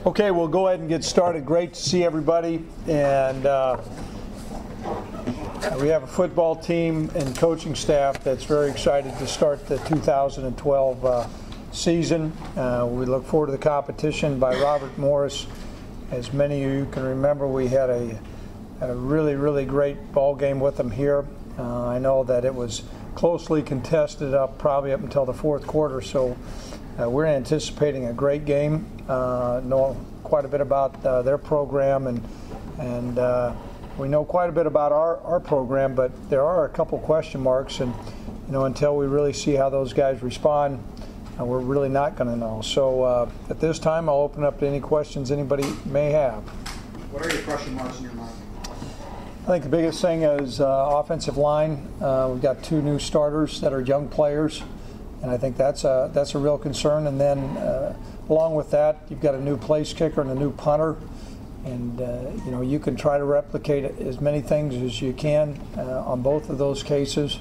Okay, we'll go ahead and get started. Great to see everybody. And we have a football team and coaching staff that's very excited to start the 2012 season. We look forward to the competition by Robert Morris. As many of you can remember, we had a really great ball game with them here. I know that it was closely contested probably up until the fourth quarter, so we're anticipating a great game. Know quite a bit about their program, and we know quite a bit about our program, but there are a couple question marks, and until we really see how those guys respond, we're really not going to know. So at this time, I'll open up to any questions anybody may have. What are your question marks in your mind? I think the biggest thing is offensive line. We've got two new starters that are young players, and I think that's a real concern. And then along with that, you've got a new place kicker and a new punter, and you can try to replicate as many things as you can on both of those cases,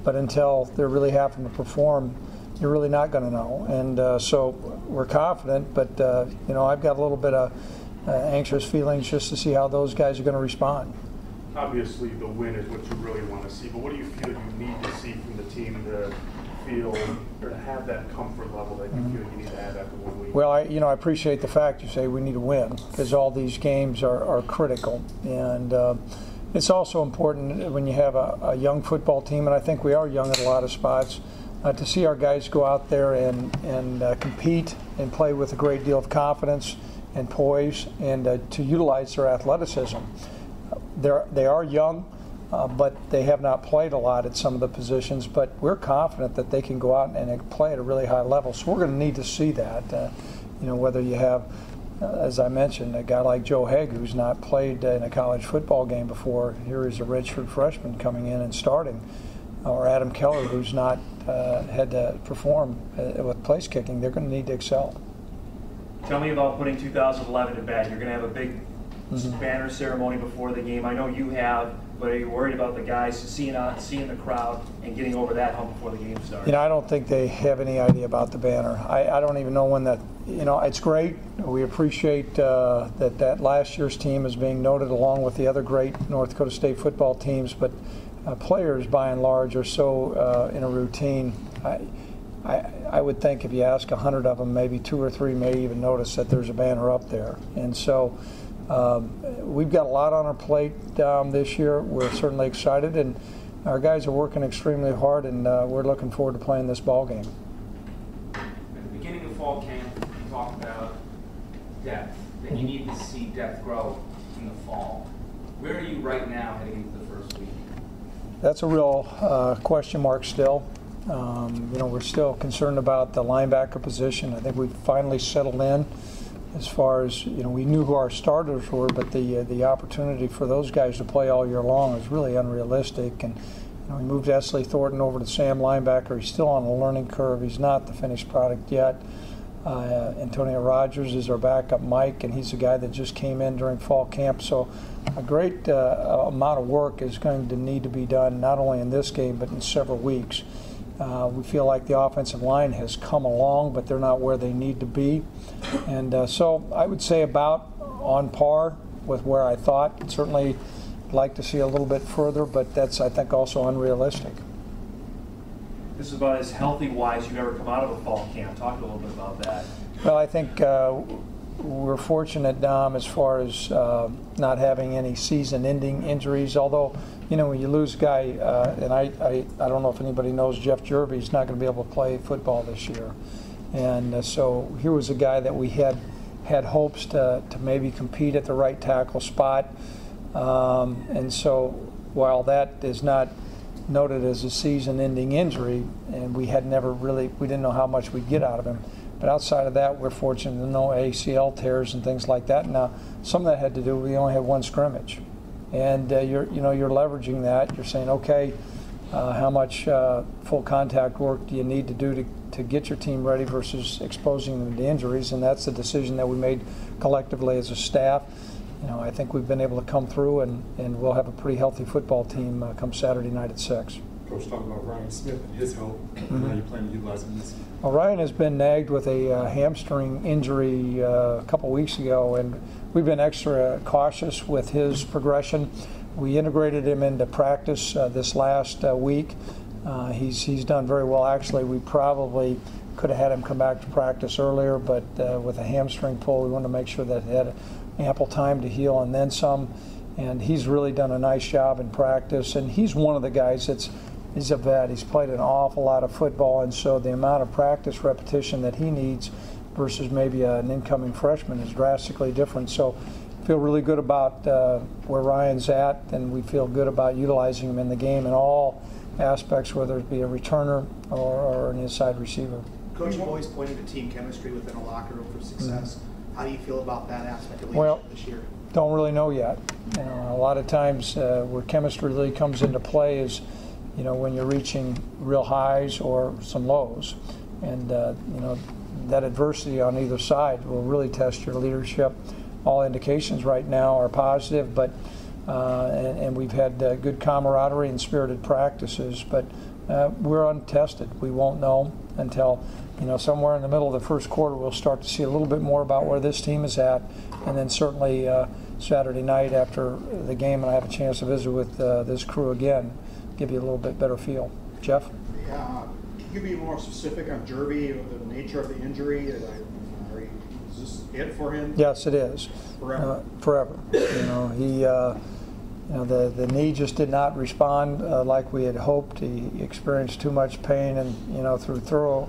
but until they're really having to perform, you're really not going to know. And so we're confident, but I've got a little bit of anxious feelings just to see how those guys are going to respond. Obviously, the win is what you really want to see, but what do you feel you need to see from the team to feel or to have that comfort level that you feel you need to have after 1 week? Well, I appreciate the fact you say we need to win, because all these games are critical, and it's also important when you have a young football team, and I think we are young at a lot of spots, to see our guys go out there and compete and play with a great deal of confidence and poise, and to utilize their athleticism. They are young, but they have not played a lot at some of the positions, but we're confident that they can go out and play at a really high level. So we're going to need to see that, whether you have, as I mentioned, a guy like Joe Haig, who's not played in a college football game before. Here is a redshirt freshman coming in and starting, or Adam Keller, who's not had to perform with place kicking. They're going to need to excel. Tell me about putting 2011 to bed. You're going to have a big banner ceremony before the game. I know you have, but are you worried about the guys seeing the crowd and getting over that hump before the game starts? I don't think they have any idea about the banner. I don't even know when that. It's great. We appreciate that last year's team is being noted along with the other great North Dakota State football teams, but players by and large are so in a routine. I would think if you ask 100 of them, maybe 2 or 3 may even notice that there's a banner up there. And so we've got a lot on our plate this year. We're certainly excited, and our guys are working extremely hard, and we're looking forward to playing this ball game. At the beginning of fall camp, you talked about depth, that you need to see depth grow in the fall. Where are you right now heading into the first week? That's a real question mark still. We're still concerned about the linebacker position. I think we've finally settled in as far as, we knew who our starters were, but the opportunity for those guys to play all year long is really unrealistic. And we moved Esley Thornton over to Sam linebacker. He's still on a learning curve. He's not the finished product yet. Antonio Rogers is our backup Mike, and he's a guy that just came in during fall camp. So a great amount of work is going to need to be done, not only in this game, but in several weeks. We feel like the offensive line has come along, but they're not where they need to be. And so I would say about on par with where I thought. Certainly like to see a little bit further, but that's, I think, also unrealistic. This is about as healthy-wise you've ever come out of a fall camp. Talk a little bit about that. Well, I think we're fortunate, Dom, as far as not having any season-ending injuries, although when you lose a guy, and I don't know if anybody knows Jeff Jerby, he's not going to be able to play football this year. And so here was a guy that we had hopes to maybe compete at the right tackle spot. And so while that is not noted as a season-ending injury, and we didn't know how much we'd get out of him. But outside of that, we're fortunate to no ACL tears and things like that. Now, some of that had to do with we only had one scrimmage. And you're leveraging that. You're saying, okay, how much full contact work do you need to do to get your team ready versus exposing them to injuries? And that's the decision that we made collectively as a staff. I think we've been able to come through, and we'll have a pretty healthy football team come Saturday night at 6. Coach talked about Ryan Smith and his help, and how you plan to utilize him this season. Well, Ryan has been nagged with a hamstring injury a couple weeks ago, and we've been extra cautious with his progression. We integrated him into practice this last week. He's done very well. Actually, we probably could have had him come back to practice earlier, but with a hamstring pull, we wanted to make sure that he had ample time to heal and then some. And he's really done a nice job in practice. And he's one of the guys he's a vet. He's played an awful lot of football, and so the amount of practice repetition that he needs versus maybe an incoming freshman is drastically different. So feel really good about where Ryan's at, and we feel good about utilizing him in the game in all aspects, whether it be a returner or an inside receiver. Coach, you've always pointed to team chemistry within a locker room for success. How do you feel about that aspect of leadership this year? Don't really know yet. You know, a lot of times where chemistry really comes into play is, you know, when you're reaching real highs or some lows, and you know, that adversity on either side will really test your leadership. All indications right now are positive, but and we've had good camaraderie and spirited practices, but we're untested. We won't know until, you know, somewhere in the middle of the first quarter we'll start to see a little bit more about where this team is at, and then certainly Saturday night after the game, and I have a chance to visit with this crew again, give you a little bit better feel. Jeff? Yeah, can you be more specific on Jerby, the nature of the injury? Is this it for him? Yes, it is. Forever? Forever. You know, he, you know, the knee just did not respond like we had hoped. He experienced too much pain, and, you know, through thorough,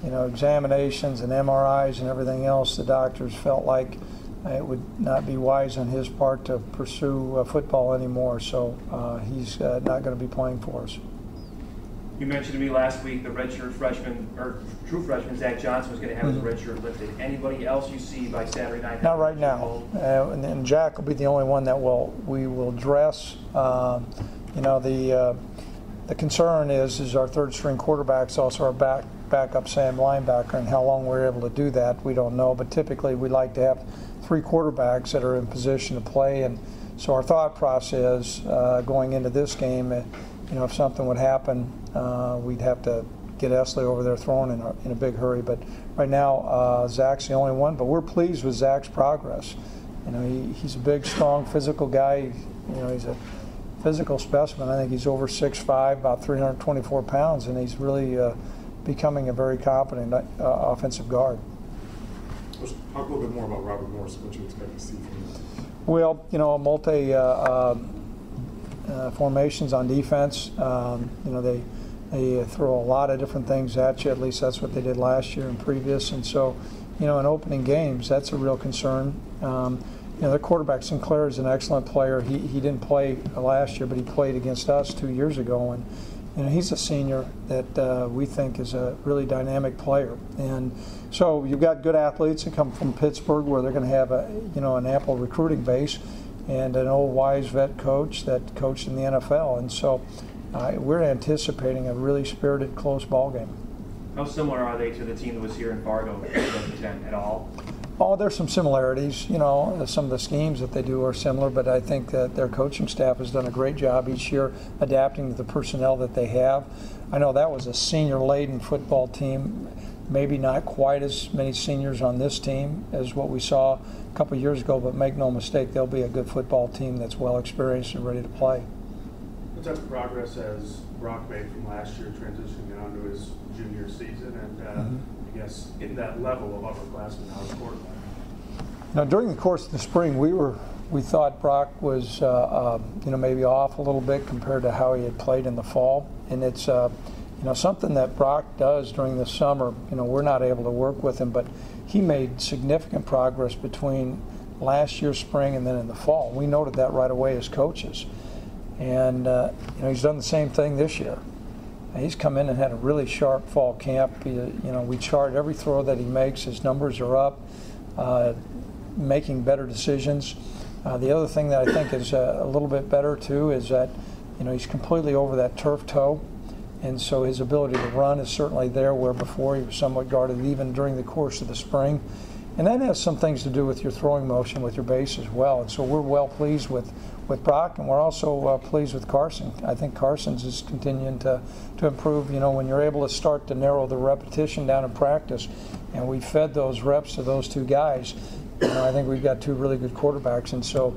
you know, examinations and MRIs and everything else, the doctors felt like it would not be wise on his part to pursue football anymore. So he's not going to be playing for us. You mentioned to me last week the redshirt freshman, or true freshman, Zach Johnson was going to have his redshirt lifted. Anybody else you see by Saturday night? Not right now. And Jack will be the only one that we will dress. You know, the concern is our third string quarterback's also our backup Sam linebacker, and how long we're able to do that, we don't know. But typically we like to have 3 quarterbacks that are in position to play, and so our thought process going into this game, you know, if something would happen, we'd have to get Esley over there throwing in a big hurry. But right now, Zach's the only one. But we're pleased with Zach's progress. You know, he's a big, strong, physical guy. You know, he's a physical specimen. I think he's over 6'5", about 324 pounds, and he's really becoming a very competent offensive guard. Let's talk a little bit more about Robert Morris, what you expect to see from him. Well, you know, multi formations on defense. You know, they throw a lot of different things at you. At least that's what they did last year and previous. And so, you know, in opening games, that's a real concern. You know, their quarterback Sinclair is an excellent player. He didn't play last year, but he played against us 2 years ago, and you know, he's a senior that we think is a really dynamic player. And so you've got good athletes that come from Pittsburgh, where they're going to have an ample recruiting base, and an old wise vet coach that coached in the NFL. And so we're anticipating a really spirited, close ball game. How similar are they to the team that was here in Fargo in 2010 at all? Oh, there's some similarities. You know, some of the schemes that they do are similar, but I think that their coaching staff has done a great job each year adapting to the personnel that they have. I know that was a senior-laden football team, maybe not quite as many seniors on this team as what we saw a couple of years ago, but make no mistake, they'll be a good football team that's well experienced and ready to play. What type of progress has Brock made from last year transitioning on to his junior season, and I guess in that level of upperclassmen now as quarterback? Now, during the course of the spring, we thought Brock was you know, maybe off a little bit compared to how he had played in the fall, and it's you know, something that Brock does during the summer. You know, we're not able to work with him, but he made significant progress between last year's spring and then in the fall. We noted that right away as coaches, and you know, he's done the same thing this year. He's come in and had a really sharp fall camp. You know, we chart every throw that he makes. His numbers are up, making better decisions. The other thing that I think is a little bit better too is that, you know, he's completely over that turf toe, and so his ability to run is certainly there, where before he was somewhat guarded even during the course of the spring. And that has some things to do with your throwing motion with your base as well. And so we're well pleased with Brock, and we're also pleased with Carson. I think Carson's is continuing to improve. You know, when you're able to start to narrow the repetition down in practice, and we fed those reps to those two guys, you know, I think we've got two really good quarterbacks. And so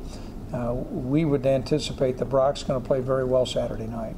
we would anticipate that Brock's going to play very well Saturday night.